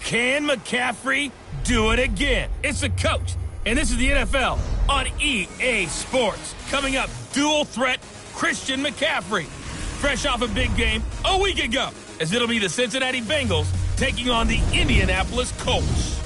Can McCaffrey do it again? It's the coach, and this is the NFL on EA Sports. Coming up, dual threat Christian McCaffrey. Fresh off a big game a week ago, as it'll be the Cincinnati Bengals taking on the Indianapolis Colts.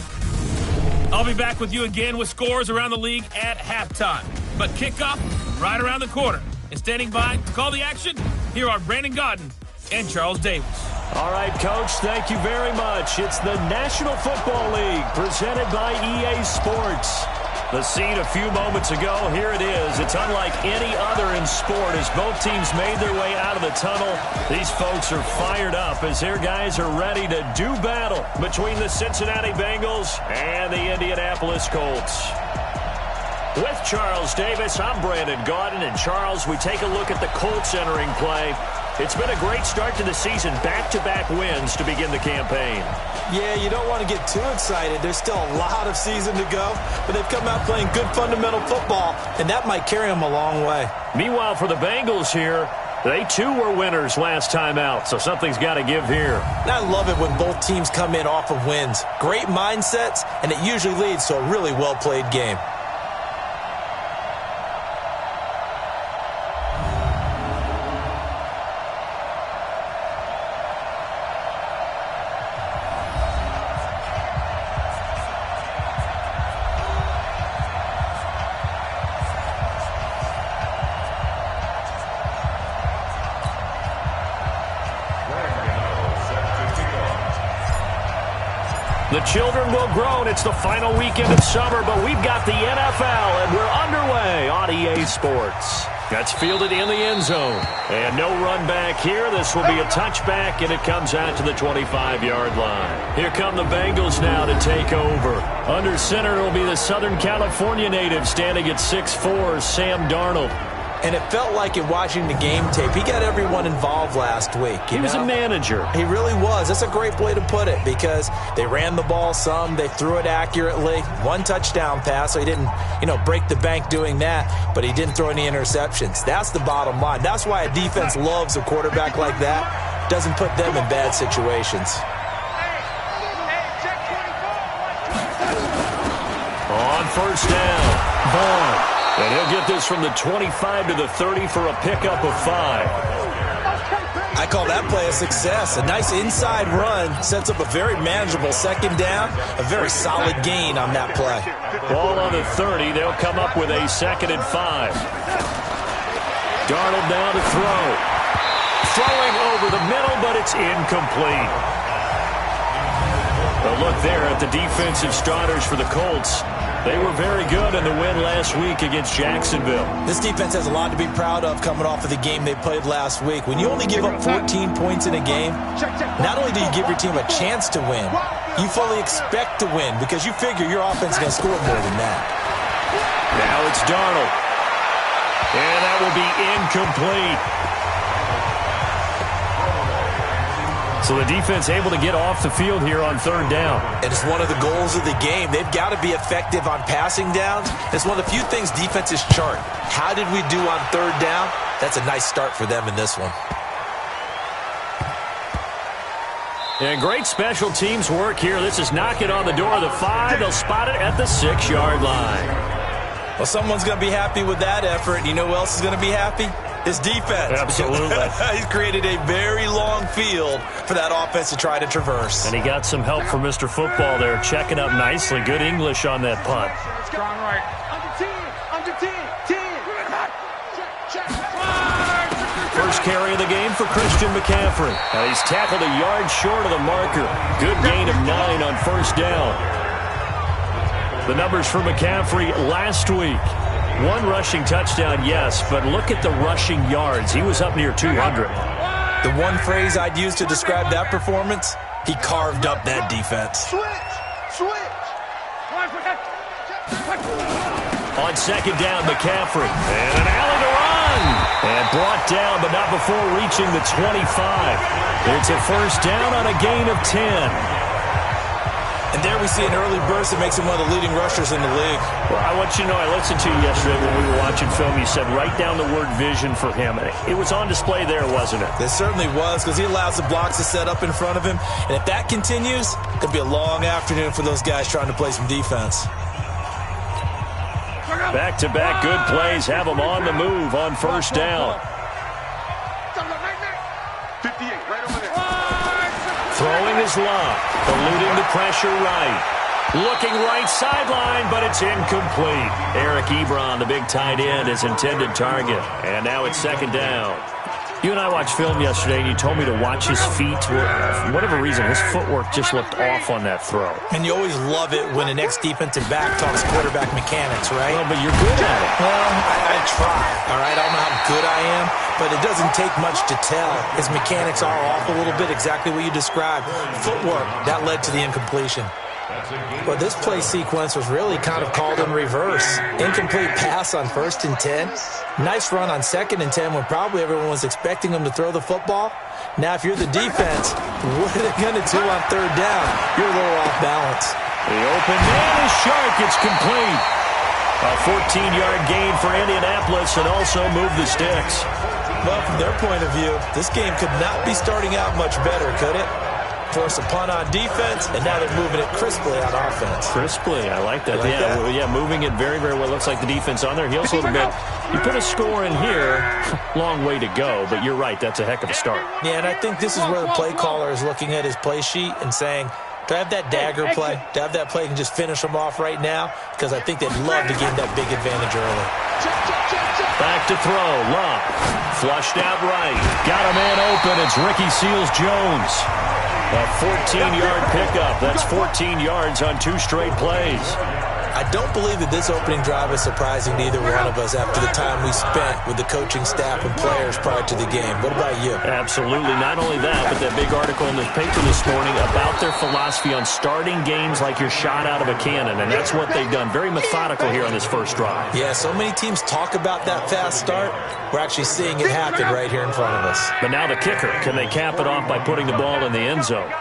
I'll be back with you again with scores around the league at halftime. But kickoff right around the corner. And standing by to call the action, here are Brandon Godden and Charles Davis. All right, Coach, thank you very much. It's the National Football League presented by EA Sports. The scene a few moments ago, here it is. It's unlike any other in sport as both teams made their way out of the tunnel. These folks are fired up as their guys are ready to do battle between the Cincinnati Bengals and the Indianapolis Colts. With Charles Davis, I'm Brandon Gaudin. And Charles, we take a look at the Colts entering play. It's been a great start to the season, back-to-back wins to begin the campaign. Yeah, you don't want to get too excited. There's still a lot of season to go, but they've come out playing good fundamental football, and that might carry them a long way. Meanwhile, for the Bengals here, they too were winners last time out, so something's got to give here. And I love it when both teams come in off of wins. Great mindsets, and it usually leads to a really well-played game. The children will grow, and it's the final weekend of summer, but we've got the NFL, and we're underway on EA Sports. That's fielded in the end zone. And no run back here. This will be a touchback, and it comes out to the 25-yard line. Here come the Bengals now to take over. Under center will be the Southern California native standing at 6'4", Sam Darnold. And it felt like in watching the game tape, he got everyone involved last week. He was a manager. He really was. That's a great way to put it because they ran the ball some. They threw it accurately. One touchdown pass, so he didn't, break the bank doing that, but he didn't throw any interceptions. That's the bottom line. That's why a defense loves a quarterback like that. Doesn't put them in bad situations. On first down, Vaughn. And he'll get this from the 25 to the 30 for a pickup of 5. I call that play a success. A nice inside run sets up a very manageable second down. A very solid gain on that play. Ball on the 30. They'll come up with a 2nd and 5. Darnold now to throw. Throwing over the middle, but it's incomplete. A look there at the defensive starters for the Colts. They were very good in the win last week against Jacksonville. This defense has a lot to be proud of coming off of the game they played last week. When you only give up 14 points in a game, not only do you give your team a chance to win, you fully expect to win because you figure your offense is going to score more than that. Now it's Darnold. And that will be incomplete. So the defense able to get off the field here on 3rd down. And it's one of the goals of the game. They've got to be effective on passing downs. It's one of the few things defenses chart. How did we do on 3rd down? That's a nice start for them in this one. And great special teams work here. This is knocking on the door of the 5. They'll spot it at the 6-yard line. Well, someone's going to be happy with that effort. You know who else is going to be happy? His defense. Absolutely. He's created a very long field for that offense to try to traverse. And he got some help from Mr. Football there, checking up nicely. Good English on that punt. Strong right. Under 10. First carry of the game for Christian McCaffrey. Now he's tackled a yard short of the marker. Good gain of 9 on first down. The numbers for McCaffrey last week. 1 rushing touchdown, yes, but look at the rushing yards. He was up near 200. The one phrase I'd use to describe that performance, he carved up that defense. On 2nd down, McCaffrey. And an alley to run. And brought down, but not before reaching the 25. It's a first down on a gain of 10. And there we see an early burst that makes him one of the leading rushers in the league. Well, I want you to know, I listened to you yesterday when we were watching film. You said write down the word vision for him. It was on display there, wasn't it? It certainly was, because he allows the blocks to set up in front of him. And if that continues, it could be a long afternoon for those guys trying to play some defense. Back-to-back good plays have them on the move on first down. 58, right over there. Throwing his lob, eluding the pressure right. Looking right sideline, but it's incomplete. Eric Ebron, the big tight end, his intended target. And now it's second down. You and I watched film yesterday, and you told me to watch his feet. For whatever reason, his footwork just looked off on that throw. And you always love it when an ex-defensive back talks quarterback mechanics, right? Well, but you're good at it. Well, I try, all right? I don't know how good I am, but it doesn't take much to tell. His mechanics are off a little bit, exactly what you described. Footwork, that led to the incompletion. Well, this play sequence was really kind of called in reverse. Incomplete pass on 1st and 10. Nice run on 2nd and 10 when probably everyone was expecting him to throw the football. Now, if you're the defense, what are they going to do on 3rd down? You're a little off balance. The open man is sharp. It's complete. A 14-yard gain for Indianapolis and also move the sticks. Well, from their point of view, this game could not be starting out much better, could it? Force a punt on defense, and now they're moving it crisply on offense. Crisply, I like that. Yeah, moving it very, very well. Looks like the defense on there heals a little bit. You put a score in here, long way to go, but you're right, that's a heck of a start. Yeah, and I think this is where the play caller is looking at his play sheet and saying, do I have that dagger play? Do I have that play and just finish them off right now? Because I think they'd love to gain that big advantage early. Back to throw, Love. Flushed out right. Got a man open, it's Ricky Seals-Jones. A 14-yard pickup. That's 14 yards on 2 straight plays. I don't believe that this opening drive is surprising to either one of us after the time we spent with the coaching staff and players prior to the game. What about you? Absolutely. Not only that, but that big article in the paper this morning about their philosophy on starting games like you're shot out of a cannon, and that's what they've done. Very methodical here on this first drive. Yeah, so many teams talk about that fast start. We're actually seeing it happen right here in front of us. But now the kicker. Can they cap it off by putting the ball in the end zone?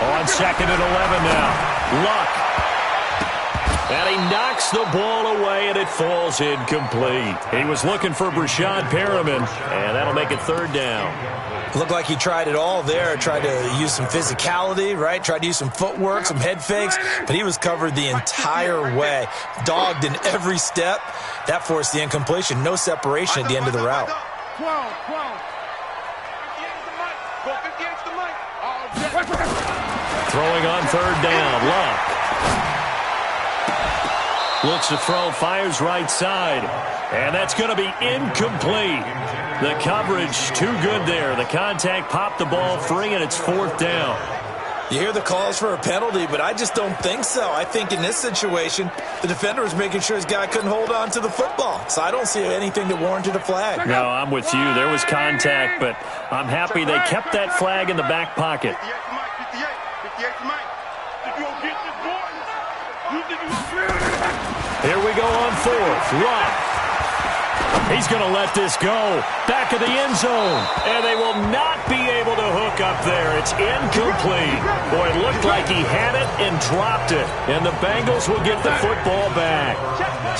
On 2nd and 11 now. Luck. And he knocks the ball away, and it falls incomplete. He was looking for Brashad Perriman, and that'll make it 3rd down. Looked like he tried it all there. Tried to use some physicality, right? Tried to use some footwork, some head fakes, but he was covered the entire way. Dogged in every step. That forced the incompletion. No separation at the end of the route. 12. 58's the mic. Throwing on 3rd down, Luck. Looks to throw, fires right side. And that's going to be incomplete. The coverage too good there. The contact popped the ball free, and it's 4th down. You hear the calls for a penalty, but I just don't think so. I think in this situation, the defender was making sure his guy couldn't hold on to the football. So I don't see anything that warranted a flag. No, I'm with you. There was contact, but I'm happy they kept that flag in the back pocket. 58's the mic. Here we go on 4th. Luck. He's going to let this go. Back of the end zone. And they will not be able to hook up there. It's incomplete. Boy, it looked like he had it and dropped it. And the Bengals will get the football back.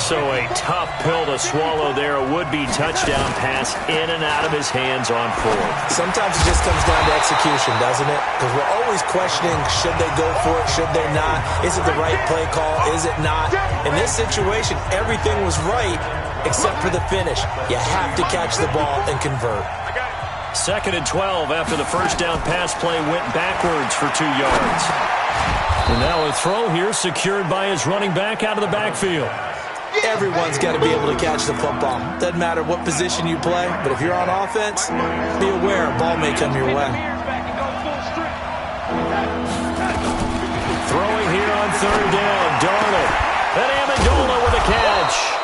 So a tough pill to swallow there. A would-be touchdown pass in and out of his hands on 4th. Sometimes it just comes down to execution, doesn't it? Because we're always questioning, should they go for it, should they not? Is it the right play call? Is it not? In this situation, everything was right except for the finish. You have to catch the ball and convert. 2nd and 12 after the first down pass play went backwards for 2 yards. And now a throw here secured by his running back out of the backfield. Everyone's got to be able to catch the football. Doesn't matter what position you play, but if you're on offense, be aware a ball may come your way. Throwing here on 3rd down, Darnold. And Amendola with a catch.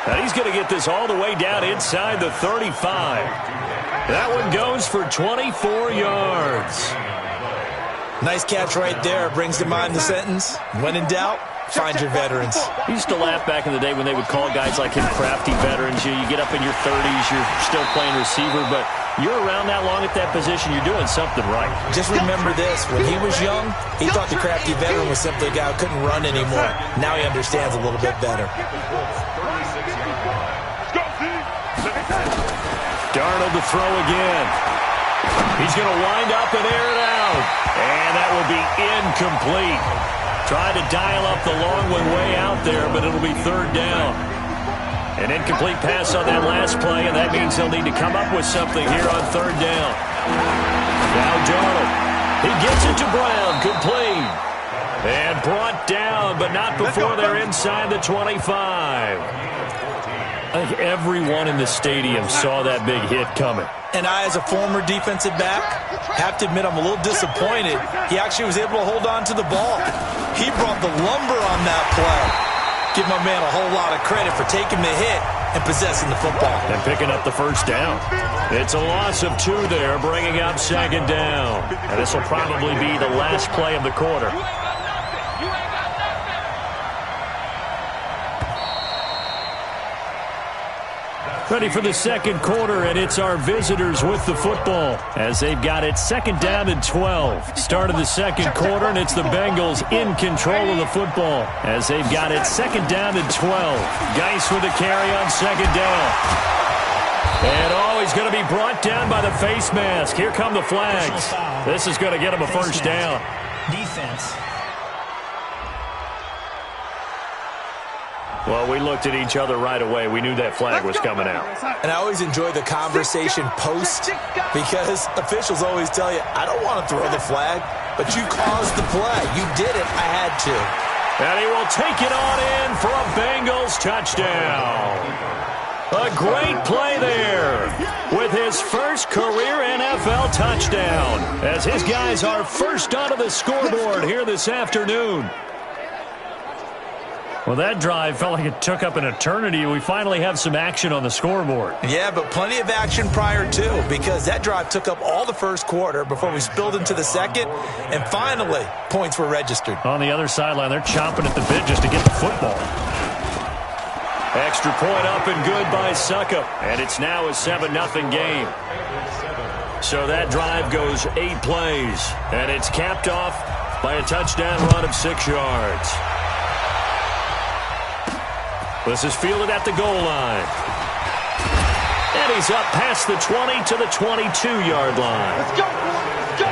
And he's going to get this all the way down inside the 35. That one goes for 24 yards. Nice catch right there. Brings to mind the sentence, when in doubt, find your veterans. I used to laugh back in the day when they would call guys like him crafty veterans. You get up in your 30s, you're still playing receiver, but You're around that long at that position, you're doing something right. Just remember this. When he was young, he thought the crafty veteran was simply a guy who couldn't run anymore. Now he understands a little bit better. Darnold to throw again. He's going to wind up and air it out. And that will be incomplete. Trying to dial up the long one way out there, but it'll be third down. An incomplete pass on that last play, and that means they'll need to come up with something here on third down. Now Darnold. He gets it to Brown. Complete. And brought down, but not before they're inside the 25. I think everyone in the stadium saw that big hit coming. And I, as a former defensive back, have to admit I'm a little disappointed. He actually was able to hold on to the ball. He brought the lumber on that play. Give my man a whole lot of credit for taking the hit and possessing the football. And picking up the first down. It's a loss of 2 there, bringing up second down. And this will probably be the last play of the quarter. Ready for the second quarter, and it's our visitors with the football as they've got it second down and 12. Start of the second quarter, and it's the Bengals in control of the football as they've got it second down and 12. Geis with a carry on second down. And he's going to be brought down by the face mask. Here come the flags. This is going to get him a first down. Defense. Well, we looked at each other right away. We knew that flag was coming out. And I always enjoy the conversation post because officials always tell you, I don't want to throw the flag, but you caused the play. You did it. I had to. And he will take it on in for a Bengals touchdown. A great play there with his first career NFL touchdown as his guys are first onto the scoreboard here this afternoon. Well, that drive felt like it took up an eternity. We finally have some action on the scoreboard. Yeah, but plenty of action prior to, because that drive took up all the first quarter before we spilled into the second, and finally, points were registered. On the other sideline, they're chomping at the bit just to get the football. Extra point up and good by Suckup, and it's now a 7-0 game. So that drive goes 8 plays, and it's capped off by a touchdown run of 6 yards. This is fielded at the goal line. And he's up past the 20 to the 22-yard line. Let's go, let's go.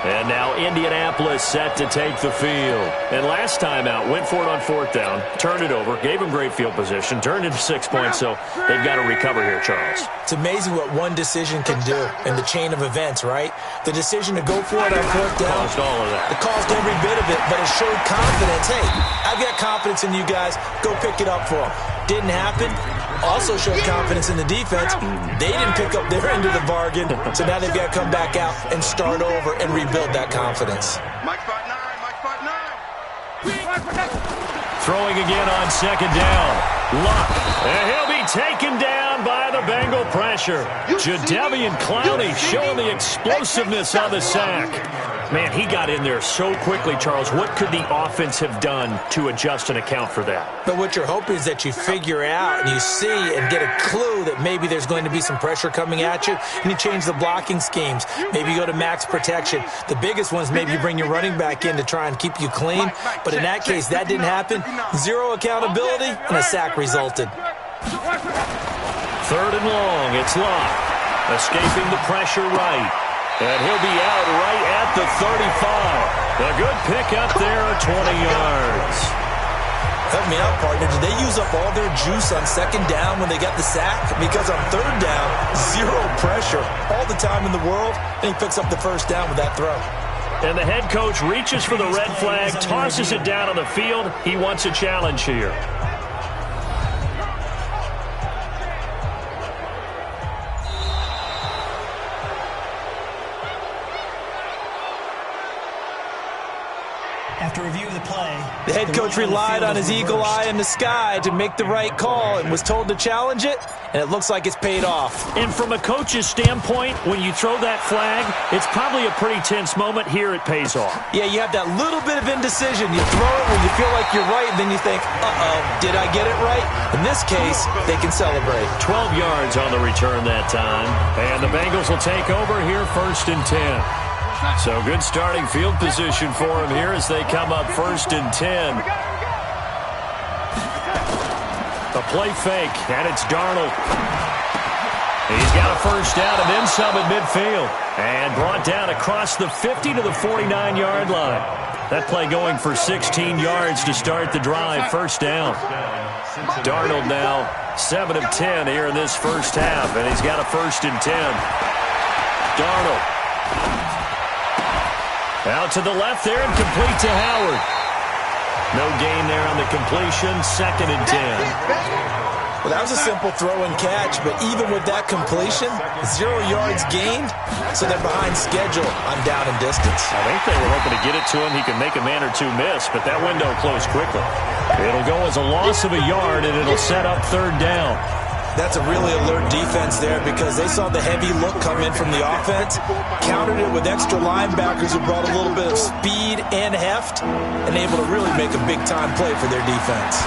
And now Indianapolis set to take the field. And last time out, went for it on 4th down, turned it over, gave him great field position, turned it to 6 points, so they've got to recover here, Charles. It's amazing what one decision can do in the chain of events, right? The decision to go for it on 4th down. Caused all of that. It caused every bit of it, but it showed confidence. Hey, I've got confidence in you guys. Go pick it up for them. Didn't happen. Also showed confidence in the defense. They didn't pick up their end of the bargain, so now they've got to come back out and start over and rebuild that confidence. Mike 5'9", Mike 5'9". Throwing again on second down. Luck. And he'll be taken down by the Bengal pressure. Jadeveon Clowney showing the explosiveness on the sack. Man, he got in there so quickly, Charles. What could the offense have done to adjust and account for that? But what you're hoping is that you figure out and you see and get a clue that maybe there's going to be some pressure coming at you, and you change the blocking schemes. Maybe you go to max protection. The biggest one is maybe you bring your running back in to try and keep you clean. But in that case, that didn't happen. 0 accountability, and a sack resulted. 3rd and long. It's Luck. Escaping the pressure right. And he'll be out right at the 35. A good pickup there at 20 yards. Help me out, partner. Did they use up all their juice on second down when they got the sack? Because on 3rd down, 0 pressure all the time in the world, and he picks up the first down with that throw. And the head coach reaches for the red flag, tosses it down on the field. He wants a challenge here. After review of the play, the head coach relied on his eagle eye in the sky to make the right call and was told to challenge it, and it looks like it's paid off. And from a coach's standpoint, when you throw that flag, it's probably a pretty tense moment. Here it pays off. Yeah, you have that little bit of indecision. You throw it when you feel like you're right, and then you think, uh-oh, did I get it right? In this case, they can celebrate. 12 yards on the return that time. And the Bengals will take over here 1st and 10. So good starting field position for them here as they come up 1st and 10. A play fake, and it's Darnold. He's got a first down and then some at midfield. And brought down across the 50 to the 49-yard line. That play going for 16 yards to start the drive, first down. Darnold now 7 of 10 here in this first half, and he's got a 1st and 10. Darnold. Out to the left there and complete to Howard. No gain there on the completion, 2nd and 10. Well, that was a simple throw and catch, but even with that completion, 0 yards gained, so they're behind schedule on down and distance. I think they were hoping to get it to him. He could make a man or two miss, but that window closed quickly. It'll go as a loss of a yard, and it'll set up 3rd down. That's a really alert defense there because they saw the heavy look come in from the offense, countered it with extra linebackers who brought a little bit of speed and heft, and able to really make a big-time play for their defense.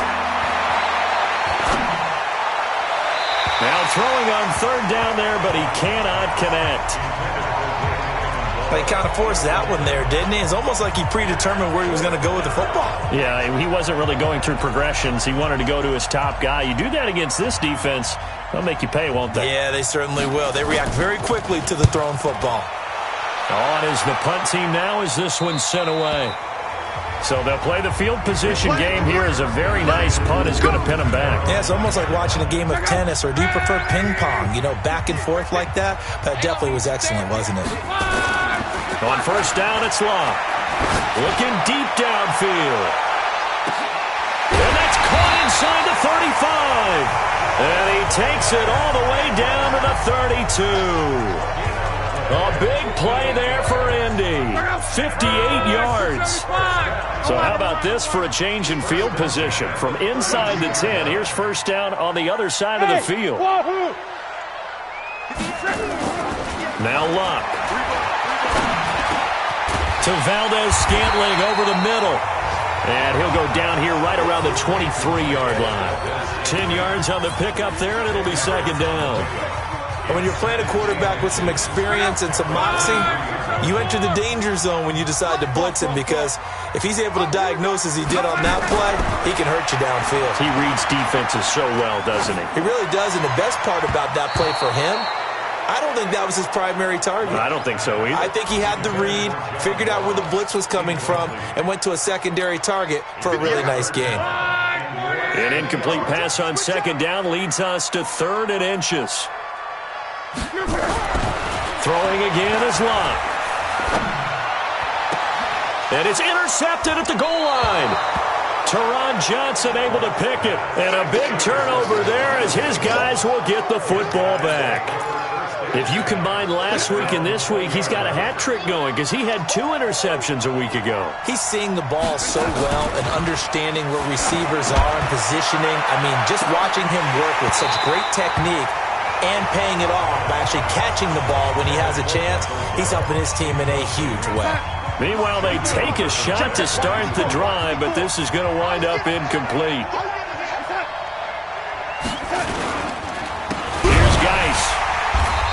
Now throwing on 3rd down there, but he cannot connect. But he kind of forced that one there, didn't he? It's almost like he predetermined where he was going to go with the football. Yeah, he wasn't really going through progressions. He wanted to go to his top guy. You do that against this defense, they'll make you pay, won't they? Yeah, they certainly will. They react very quickly to the thrown football. On is the punt team now as this one's sent away. So they'll play the field position game here as a very nice punt is going to pin them back. Yeah, it's almost like watching a game of tennis, or do you prefer ping pong? You know, back and forth like that? That definitely was excellent, wasn't it? On 1st down, it's Locke. Looking deep downfield. And that's caught inside the 35. And he takes it all the way down to the 32. A big play there for Indy. 58 yards. So how about this for a change in field position? From inside the 10, here's 1st down on the other side of the field. Now Locke. To Valdez-Scantling over the middle. And he'll go down here right around the 23-yard line. 10 yards on the pickup there, and it'll be 2nd down. And when you're playing a quarterback with some experience and some moxie, you enter the danger zone when you decide to blitz him, because if he's able to diagnose as he did on that play, he can hurt you downfield. He reads defenses so well, doesn't he? He really does, and the best part about that play for him, I don't think that was his primary target. I don't think so either. I think he had the read, figured out where the blitz was coming from, and went to a secondary target for a really nice gain. An incomplete pass on 2nd down leads us to 3rd and inches. Throwing again is Locke. And it's intercepted at the goal line. Teron Johnson able to pick it. And a big turnover there as his guys will get the football back. If you combine last week and this week, he's got a hat trick going because he had 2 interceptions a week ago. He's seeing the ball so well and understanding where receivers are and positioning. I mean, just watching him work with such great technique and paying it off by actually catching the ball when he has a chance, he's helping his team in a huge way. Meanwhile, they take a shot to start the drive, but this is going to wind up incomplete. Here's Geis.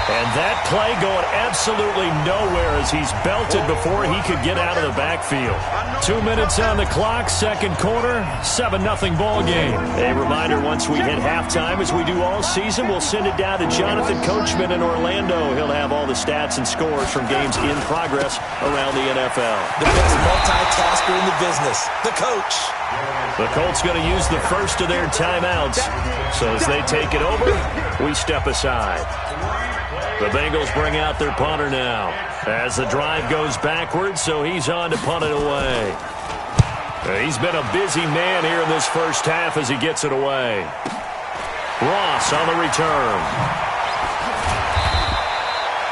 And that play going absolutely nowhere as he's belted before he could get out of the backfield. 2 minutes on the clock, 2nd quarter, 7-0 ball game. A reminder, once we hit halftime, as we do all season, we'll send it down to Jonathan Coachman in Orlando. He'll have all the stats and scores from games in progress around the NFL. The best multitasker in the business, the coach. The Colts going to use the first of their timeouts. So as they take it over, we step aside. The Bengals bring out their punter now as the drive goes backwards, so he's on to punt it away. He's been a busy man here in this first half as he gets it away. Ross on the return.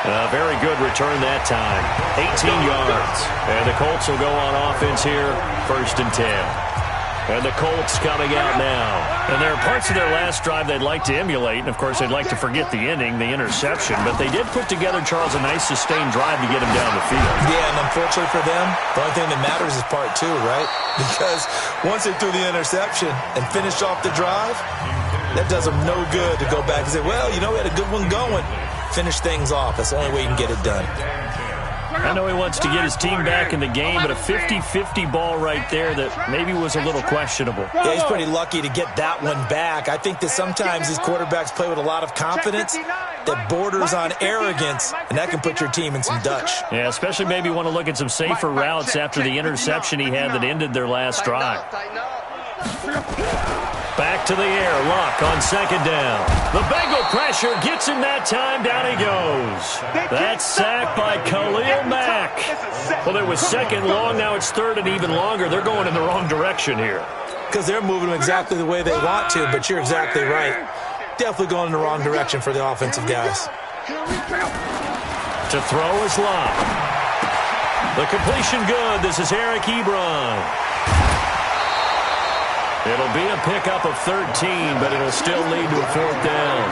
A very good return that time. 18 yards. And the Colts will go on offense here, 1st and 10. And the Colts coming out now. And there are parts of their last drive they'd like to emulate. And, of course, they'd like to forget the ending, the interception. But they did put together, Charles, a nice sustained drive to get him down the field. Yeah, and unfortunately for them, the only thing that matters is part two, right? Because once they threw the interception and finished off the drive, that does them no good to go back and say, well, you know, we had a good one going. Finish things off. That's the only way you can get it done. I know he wants to get his team back in the game, but a 50-50 ball right there that maybe was a little questionable. Yeah, he's pretty lucky to get that one back. I think that sometimes these quarterbacks play with a lot of confidence that borders on arrogance, and that can put your team in some Dutch. Yeah, especially maybe want to look at some safer routes after the interception he had that ended their last drive. Back to the air, Luck on second down. The Bengal pressure gets him that time, down he goes. That's sacked by Khalil Mack. Well, it was second long, now it's third and even longer. They're going in the wrong direction here. Because they're moving them exactly the way they want to, but you're exactly right. Definitely going in the wrong direction for the offensive guys. To throw is Luck. The completion good. This is Eric Ebron. It'll be a pickup of 13, but it'll still lead to a fourth down.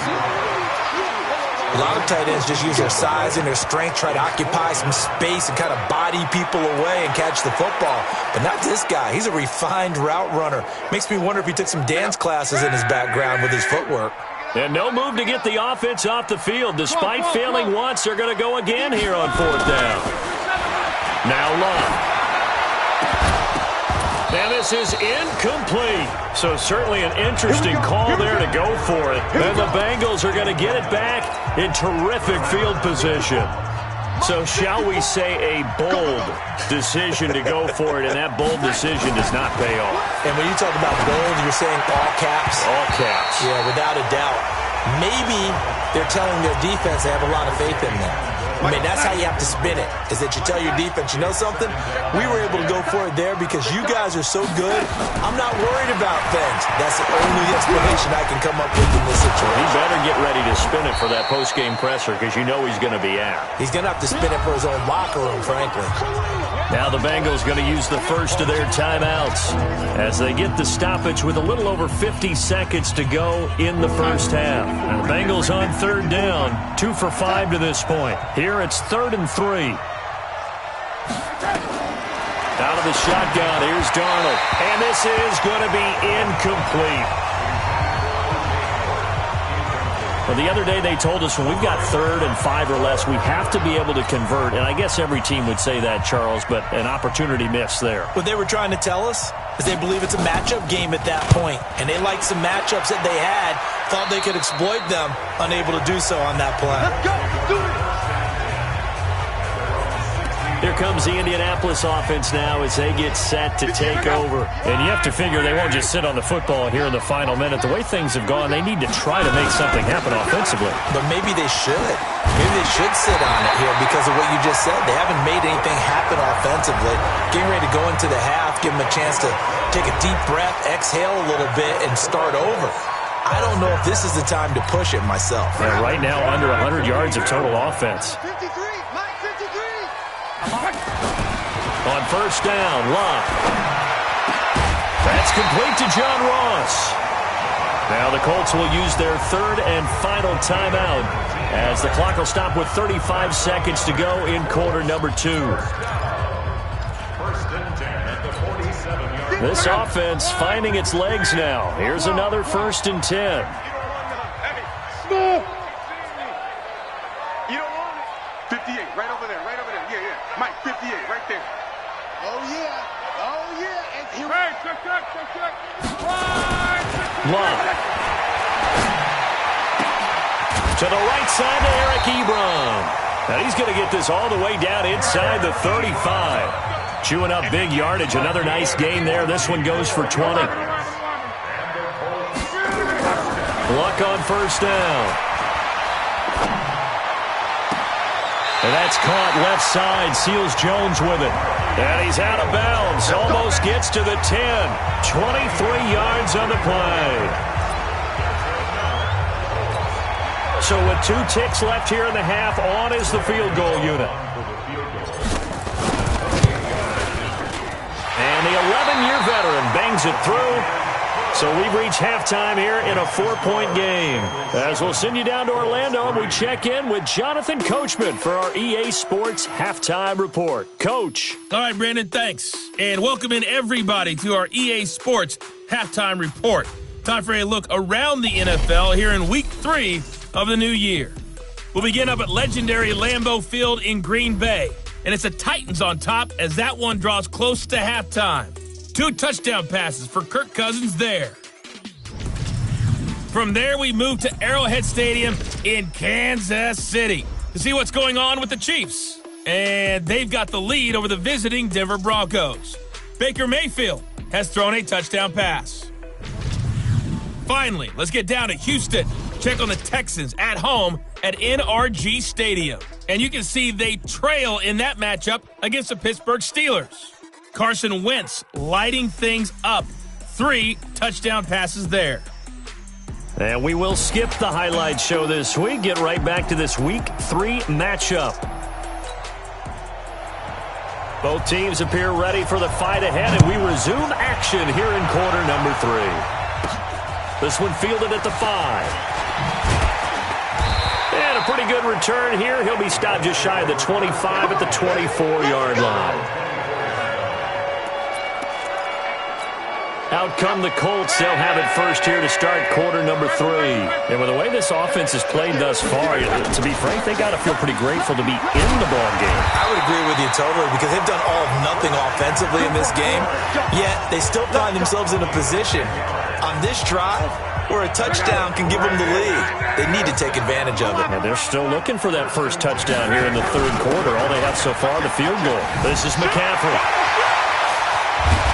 A lot of tight ends just use their size and their strength, try to occupy some space and kind of body people away and catch the football. But not this guy. He's a refined route runner. Makes me wonder if he took some dance classes in his background with his footwork. And no move to get the offense off the field. Despite failing once, they're going to go again here on fourth down. Now Love. And this is incomplete. So certainly an interesting call there to go for it. And the Bengals are going to get it back in terrific field position. So shall we say a bold decision to go for it, and that bold decision does not pay off. And when you talk about bold, you're saying all caps? All caps. Yeah, without a doubt. Maybe they're telling their defense they have a lot of faith in them. I mean, that's how you have to spin it, is that you tell your defense, you know something? We were able to go for it there because you guys are so good. I'm not worried about things. That's the only explanation I can come up with in this situation. He better get ready to spin it for that post-game presser because you know he's going to be out. He's going to have to spin it for his own locker room, frankly. Now the Bengals going to use the first of their timeouts as they get the stoppage with a little over 50 seconds to go in the first half. And the Bengals on third down, 2 for 5 to this point. Here it's 3rd and 3. Out of the shotgun, here's Darnold. And this is going to be incomplete. Well, the other day they told us when we've got 3rd and 5 or less, we have to be able to convert. And I guess every team would say that, Charles, but an opportunity missed there. What they were trying to tell us is they believe it's a matchup game at that point. And they liked some matchups that they had, thought they could exploit them, unable to do so on that play. Let's go. Do it. Here comes the Indianapolis offense now as they get set to take over. And you have to figure they won't just sit on the football here in the final minute. The way things have gone, they need to try to make something happen offensively. But maybe they should. Maybe they should sit on it here because of what you just said. They haven't made anything happen offensively. Getting ready to go into the half, give them a chance to take a deep breath, exhale a little bit, and start over. I don't know if this is the time to push it myself. Yeah, right now, under 100 yards of total offense. 53, Mike, 53. On first down, Love. That's complete to John Ross. Now the Colts will use their 3rd and final timeout as the clock will stop with 35 seconds to go in quarter number 2. This offense finding its legs now. Here's another 1st and 10. You don't want it. 58, right over there, right over there. Yeah. Mike, 58, right there. Oh, yeah. Oh, yeah. And here check. Love. To the right side to Eric Ebron. Now he's going to get this all the way down inside the 35. Chewing up big yardage. Another nice gain there. This one goes for 20. Luck on first down. And that's caught left side. Seals Jones with it. And he's out of bounds. Almost gets to the 10. 23 yards on the play. So with 2 ticks left here in the half, on is the field goal unit. And the 11-year veteran bangs it through. So we've reached halftime here in a 4-point game. As we'll send you down to Orlando, and we check in with Jonathan Coachman for our EA Sports Halftime Report. Coach. All right, Brandon, thanks. And welcome in everybody to our EA Sports Halftime Report. Time for a look around the NFL here in Week 3 of the new year. We'll begin up at legendary Lambeau Field in Green Bay. And it's the Titans on top as that one draws close to halftime. 2 touchdown passes for Kirk Cousins there. From there, we move to Arrowhead Stadium in Kansas City to see what's going on with the Chiefs. And they've got the lead over the visiting Denver Broncos. Baker Mayfield has thrown a touchdown pass. Finally, let's get down to Houston. Check on the Texans at home at NRG Stadium. And you can see they trail in that matchup against the Pittsburgh Steelers. Carson Wentz lighting things up. 3 touchdown passes there. And we will skip the highlight show this week. Get right back to this Week 3 matchup. Both teams appear ready for the fight ahead, and we resume action here in quarter number 3. This one fielded at the 5. And a pretty good return here. He'll be stopped just shy of the 25 at the 24-yard line. Out come the Colts. They'll have it first here to start quarter number 3. And with the way this offense has played thus far, to be frank, they got to feel pretty grateful to be in the ball game. I would agree with you totally because they've done all of nothing offensively in this game, yet they still find themselves in a position on this drive where a touchdown can give them the lead. They need to take advantage of it. And they're still looking for that first touchdown here in the third quarter. All they have so far, the field goal. This is McCaffrey.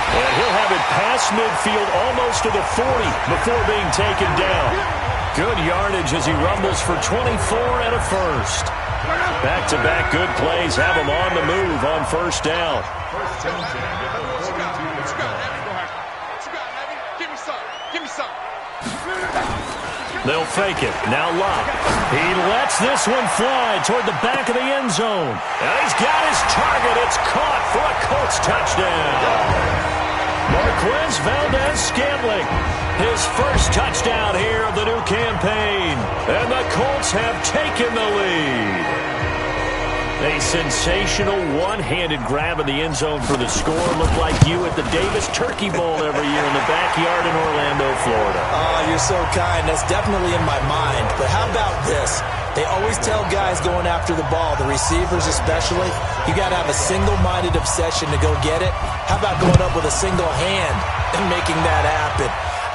And he'll have it past midfield almost to the 40 before being taken down. Good yardage as he rumbles for 24 and a first. Back-to-back good plays have him on the move on first down. They'll fake it. Now Locke. He lets this one fly toward the back of the end zone. And he's got his target. It's caught for a Colts touchdown. Marquez Valdez-Scantling, his first touchdown here of the new campaign. And the Colts have taken the lead. A sensational one-handed grab in the end zone for the score. Looked like you at the Davis Turkey Bowl every year in the backyard in Orlando, Florida. Oh, you're so kind. That's definitely in my mind. But how about this? They always tell guys going after the ball, the receivers especially, you got to have a single-minded obsession to go get it. How about going up with a single hand and making that happen?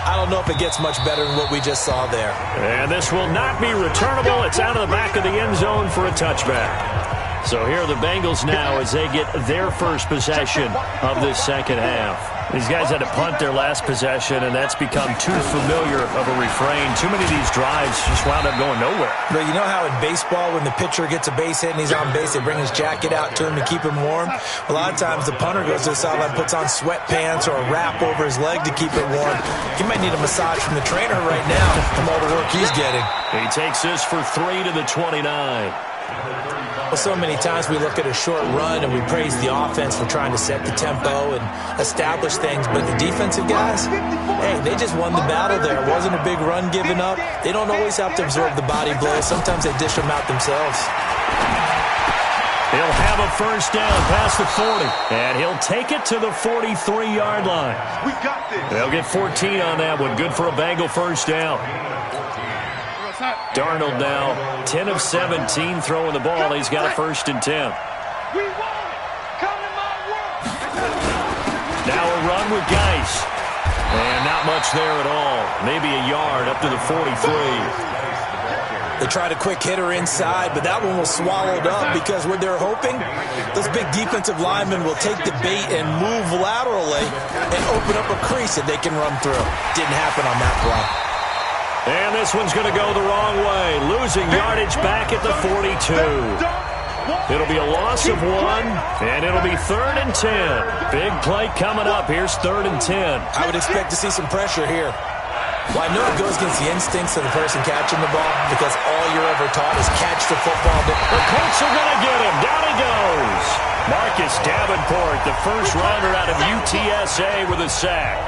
I don't know if it gets much better than what we just saw there. And this will not be returnable. It's out of the back of the end zone for a touchback. So here are the Bengals now as they get their first possession of this second half. These guys had to punt their last possession, and that's become too familiar of a refrain. Too many of these drives just wound up going nowhere. But you know how in baseball, when the pitcher gets a base hit and he's on base, they bring his jacket out to him to keep him warm? A lot of times the punter goes to the sideline, puts on sweatpants or a wrap over his leg to keep it warm. He might need a massage from the trainer right now from all the work he's getting. He takes this for 3 to the 29. Well, so many times we look at a short run and we praise the offense for trying to set the tempo and establish things, but the defensive guys, hey, they just won the battle there. It wasn't a big run given up. They don't always have to absorb the body blows. Sometimes they dish them out themselves. He'll have a first down past the 40, and he'll take it to the 43-yard line. We got this. They'll get 14 on that one. Good for a Bengal first down. Darnold now 10 of 17 throwing the ball. He's got a first and 10. We won. Come to my world. Now a run with Geis. And not much there at all. Maybe a yard up to the 43. They tried a quick hitter inside, but that one was swallowed up because what they're hoping, those big defensive linemen will take the bait and move laterally and open up a crease that they can run through. Didn't happen on that play. And this one's going to go the wrong way. Losing yardage back at the 42. It'll be a loss of 1, and it'll be 3rd and 10. Big play coming up. Here's 3rd and 10. I would expect to see some pressure here. Well, I know it goes against the instincts of the person catching the ball because all you're ever taught is catch the football. The Colts are going to get him. Down he goes. Mark Marcus Davenport, the first rounder out of UTSA with a sack.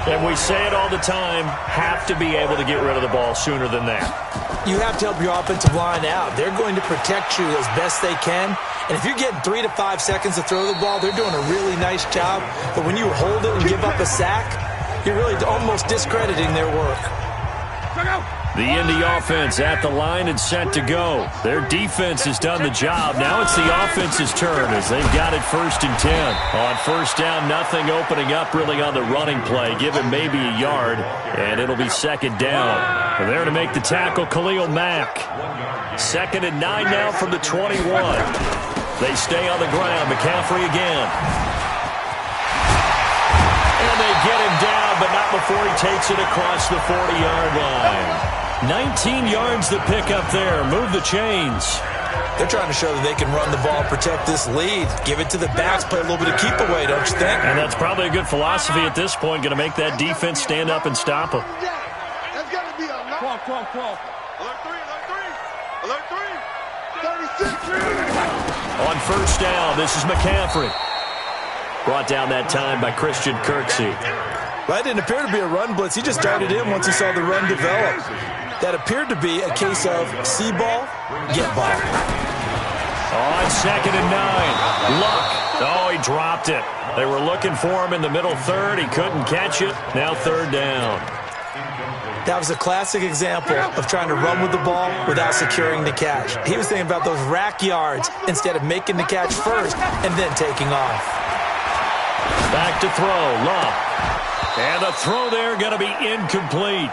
And we say it all the time, have to be able to get rid of the ball sooner than that. You have to help your offensive line out. They're going to protect you as best they can. And if you're getting 3 to 5 seconds to throw the ball, they're doing a really nice job. But when you hold it and give up a sack, you're really almost discrediting their work. The Indy offense at the line and set to go. Their defense has done the job. Now it's the offense's turn as they've got it 1st and 10. On first down, nothing opening up really on the running play. Give him maybe a yard, and it'll be 2nd down. We're there to make the tackle, Khalil Mack. 2nd and 9 now from the 21. They stay on the ground. McCaffrey again. And they get him down, but not before he takes it across the 40-yard line. 19 yards to pick up there. Move the chains. They're trying to show that they can run the ball and protect this lead. Give it to the backs, play a little bit of keep away, don't you think? And that's probably a good philosophy at this point. Going to make that defense stand up and stop them. That's got to be a lot. Alert 3, alert 3. 36. On first down, this is McCaffrey. Brought down that time by Christian Kirksey. Well, that didn't appear to be a run blitz. He just darted in once he saw the run develop. That appeared to be a case of see ball, get ball. On 2nd and 9. Luck. Oh, he dropped it. They were looking for him in the middle third. He couldn't catch it. Now 3rd down. That was a classic example of trying to run with the ball without securing the catch. He was thinking about those rack yards instead of making the catch first and then taking off. Back to throw. Luck. And the throw there going to be incomplete.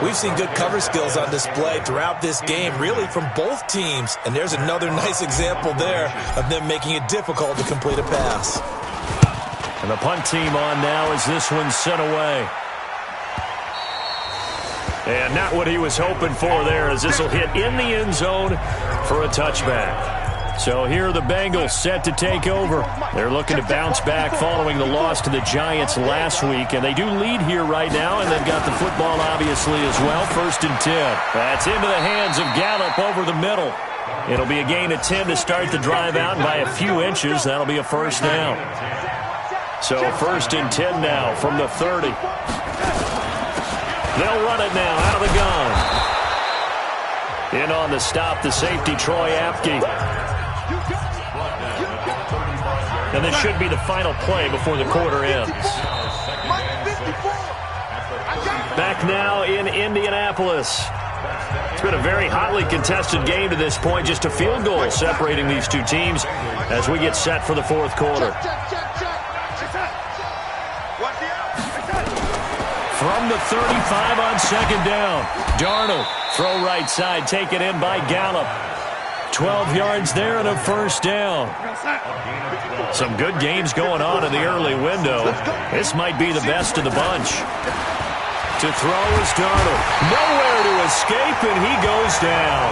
We've seen good cover skills on display throughout this game, really from both teams. And there's another nice example there of them making it difficult to complete a pass. And the punt team on now as this one's sent away. And not what he was hoping for there, as this will hit in the end zone for a touchback. So here are the Bengals set to take over. They're looking to bounce back following the loss to the Giants last week. And they do lead here right now, and they've got the football obviously as well. 1st and 10. That's into the hands of Gallup over the middle. It'll be a gain of 10 to start the drive out, and by a few inches, that'll be a 1st down. So 1st and 10 now from the 30. They'll run it now out of the gun. In on the stop, the safety, Troy Apke. And this should be the final play before the quarter ends. Back now in Indianapolis. It's been a very hotly contested game to this point. Just a field goal separating these two teams as we get set for the 4th quarter. From the 35 on 2nd down. Darnold, throw right side, taken in by Gallup. 12 yards there and a 1st down. Some good games going on in the early window. This might be the best of the bunch. To throw is Darnold. Nowhere to escape, and he goes down.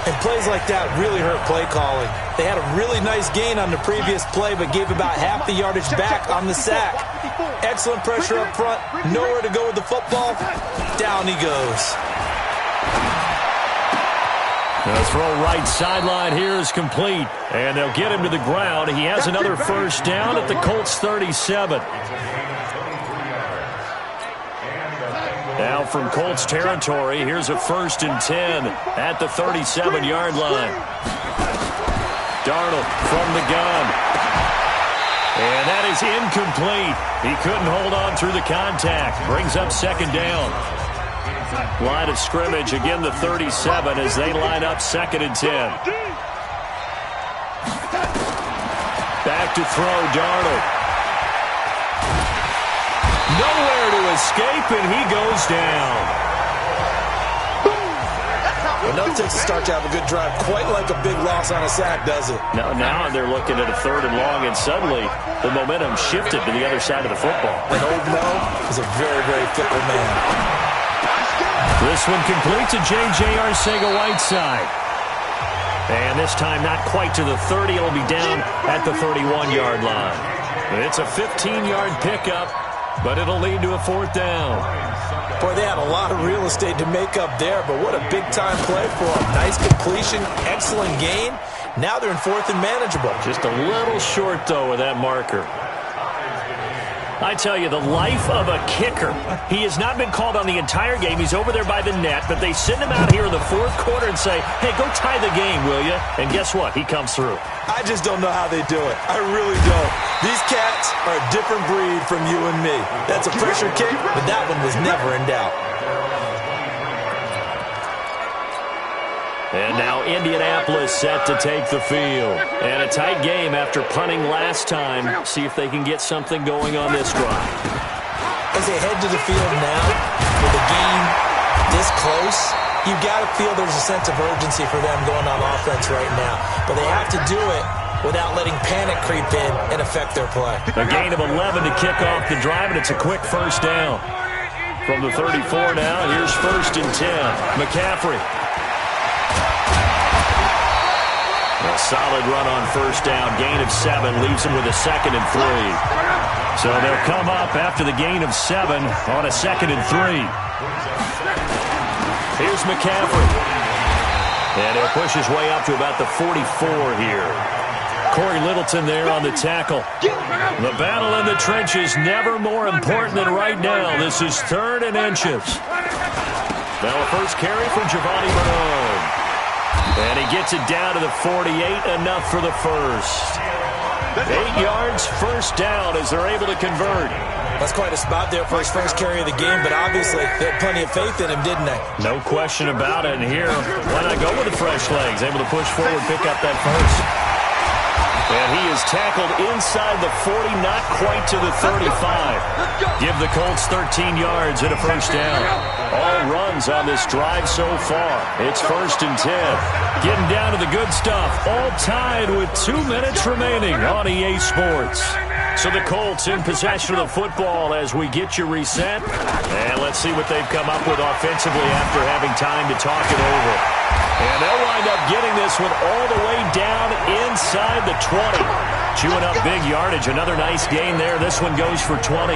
And plays like that really hurt play calling. They had a really nice gain on the previous play, but gave about half the yardage back on the sack. Excellent pressure up front. Nowhere to go with the football. Down he goes. The throw right sideline here is complete, and they'll get him to the ground. He has another 1st down at the Colts 37. Now from Colts territory, here's a 1st and 10 at the 37-yard line. Darnold from the gun. And that is incomplete. He couldn't hold on through the contact. Brings up 2nd down. Line of scrimmage, again the 37 as they line up 2nd and 10. Back to throw, Darnold. Nowhere to escape, and he goes down. Well, no takes a start to have a good drive, quite like a big loss on a sack, does it? Now they're looking at a 3rd and long, and suddenly the momentum shifted to the other side of the football. And Old Mo is a very, very fickle man. This one complete to J.J. Arcega-Whiteside. And this time not quite to the 30. It'll be down at the 31-yard line. It's a 15-yard pickup, but it'll lead to a 4th down. Boy, they had a lot of real estate to make up there, but what a big-time play for them. Nice completion, excellent gain. Now they're in 4th and manageable. Just a little short, though, with that marker. I tell you, the life of a kicker. He has not been called on the entire game. He's over there by the net, but they send him out here in the 4th quarter and say, hey, go tie the game, will you? And guess what? He comes through. I just don't know how they do it. I really don't. These cats are a different breed from you and me. That's a pressure kick, but that one was never in doubt. And now Indianapolis set to take the field. And a tight game after punting last time. See if they can get something going on this drive. As they head to the field now, with the game this close, you've got to feel there's a sense of urgency for them going on offense right now. But they have to do it without letting panic creep in and affect their play. A gain of 11 to kick off the drive, and it's a quick first down. From the 34 now, here's 1st and 10. McCaffrey. A solid run on 1st down. Gain of 7 leaves him with a 2nd and 3. So they'll come up after the gain of 7 on a 2nd and 3. Here's McCaffrey. And he'll push his way up to about the 44 here. Corey Littleton there on the tackle. The battle in the trenches never more important than right now. This is 3rd and inches. Now a first carry for Giovanni Bernard. And he gets it down to the 48, enough for the first. 8 yards, first down as they're able to convert. That's quite a spot there for his first carry of the game, but obviously they had plenty of faith in him, didn't they? No question about it. And here, why not go with the fresh legs? Able to push forward, pick up that first. And he is tackled inside the 40, not quite to the 35. Give the Colts 13 yards and a first down. All runs on this drive so far. It's 1st and 10. Getting down to the good stuff. All tied with 2 minutes remaining on EA Sports. So the Colts in possession of the football as we get you reset. And let's see what they've come up with offensively after having time to talk it over. And they'll wind up getting this one all the way down inside the 20. Chewing up big yardage. Another nice gain there. This one goes for 20.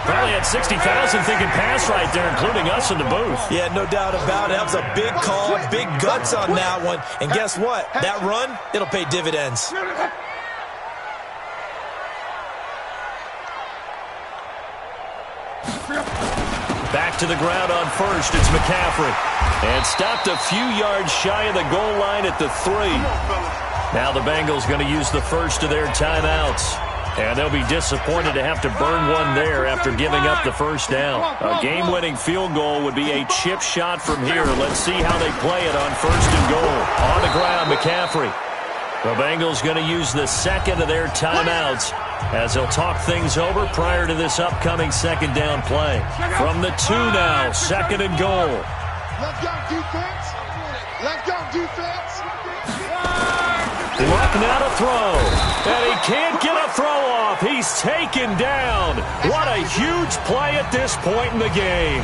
Probably had 60,000 thinking pass right there, including us in the booth. Yeah, no doubt about it. That was a big call, big guts on that one. And guess what? That run, it'll pay dividends. Back to the ground on first. It's McCaffrey. And stopped a few yards shy of the goal line at the 3. Now the Bengals going to use the first of their timeouts. And they'll be disappointed to have to burn one there after giving up the first down. A game-winning field goal would be a chip shot from here. Let's see how they play it on 1st and goal. On the ground, McCaffrey. The Bengals going to use the second of their timeouts as they'll talk things over prior to this upcoming 2nd down play. From the 2 now, 2nd and goal. Let's go, defense. Let's go, defense. Luck now to throw. And he can't get a throw off. He's taken down. What a huge play at this point in the game.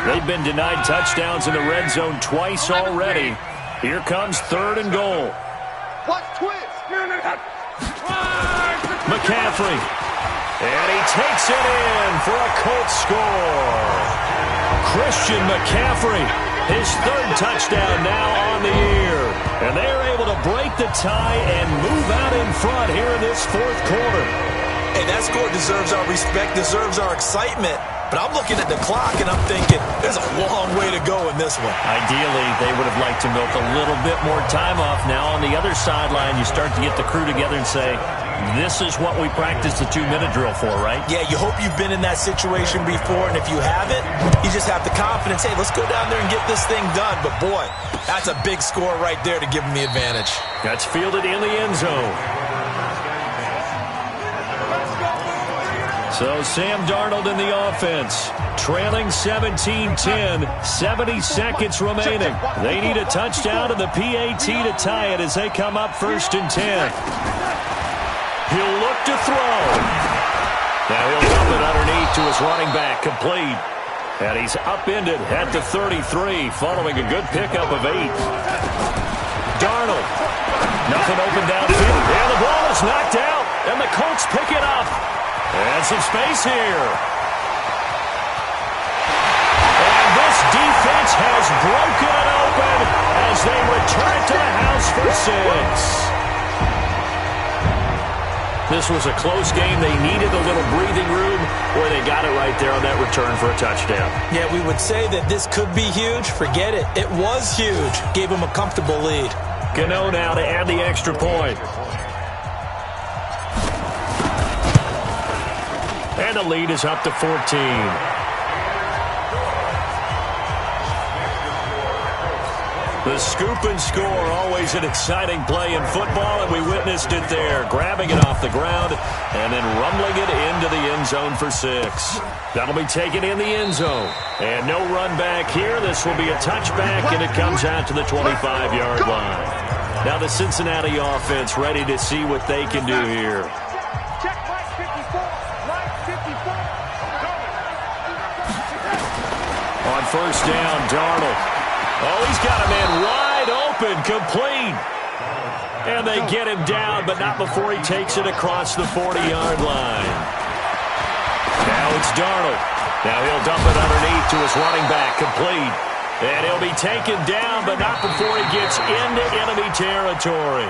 They've been denied touchdowns in the red zone twice already. Here comes 3rd and goal. Watch twist. McCaffrey. And he takes it in for a Colts score. Christian McCaffrey, his 3rd touchdown now on the year. And they are able to break the tie and move out in front here in this 4th quarter. Hey, that score deserves our respect, deserves our excitement. But I'm looking at the clock, and I'm thinking there's a long way to go in this one. Ideally, they would have liked to milk a little bit more time off. Now, on the other sideline, you start to get the crew together and say, this is what we practiced the 2-minute drill for, right? Yeah, you hope you've been in that situation before, and if you haven't, you just have the confidence, hey, let's go down there and get this thing done. But, boy, that's a big score right there to give them the advantage. That's fielded in the end zone. So Sam Darnold in the offense, trailing 17-10, 70 seconds remaining. They need a touchdown and the PAT to tie it as they come up 1st and 10. He'll look to throw. Now he'll dump it underneath to his running back, complete. And he's upended at the 33, following a good pickup of 8. Darnold, nothing open downfield, and the ball is knocked out, and the Colts pick it up. And some space here. has broken it open as they return to the house for 6. This was a close game. They needed a little breathing room, where they got it right there on that return for a touchdown. Yeah, we would say that this could be huge. Forget it. It was huge. Gave them a comfortable lead. Gano now to add the extra point. And the lead is up to 14. The scoop and score, always an exciting play in football, and we witnessed it there, grabbing it off the ground and then rumbling it into the end zone for 6. That'll be taken in the end zone. And no run back here. This will be a touchback, and it comes out to the 25-yard line. Now the Cincinnati offense ready to see what they can do here. On first down, Darnold. Oh, he's got a man wide open, complete. And they get him down, but not before he takes it across the 40-yard line. Now it's Darnold. Now he'll dump it underneath to his running back, complete. And he'll be taken down, but not before he gets into enemy territory.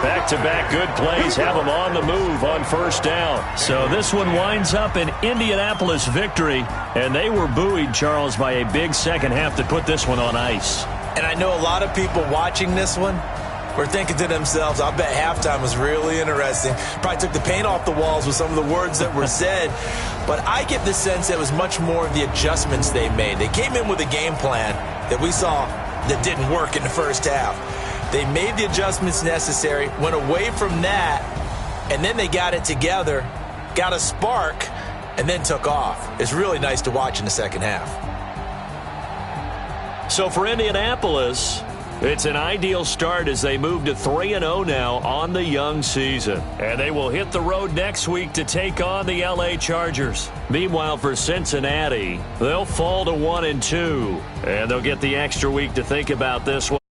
Back-to-back good plays have him on the move on first down. So this one winds up an Indianapolis victory, and they were buoyed, Charles, by a big second half to put this one on ice. And I know a lot of people watching this one were thinking to themselves, I bet halftime was really interesting. Probably took the paint off the walls with some of the words that were said. But I get the sense that it was much more of the adjustments they made. They came in with a game plan that we saw that didn't work in the first half. They made the adjustments necessary, went away from that, and then they got it together, got a spark, and then took off. It's really nice to watch in the second half. So for Indianapolis, it's an ideal start as they move to 3-0 now on the young season. And they will hit the road next week to take on the LA Chargers. Meanwhile, for Cincinnati, they'll fall to 1-2. And they'll get the extra week to think about this one.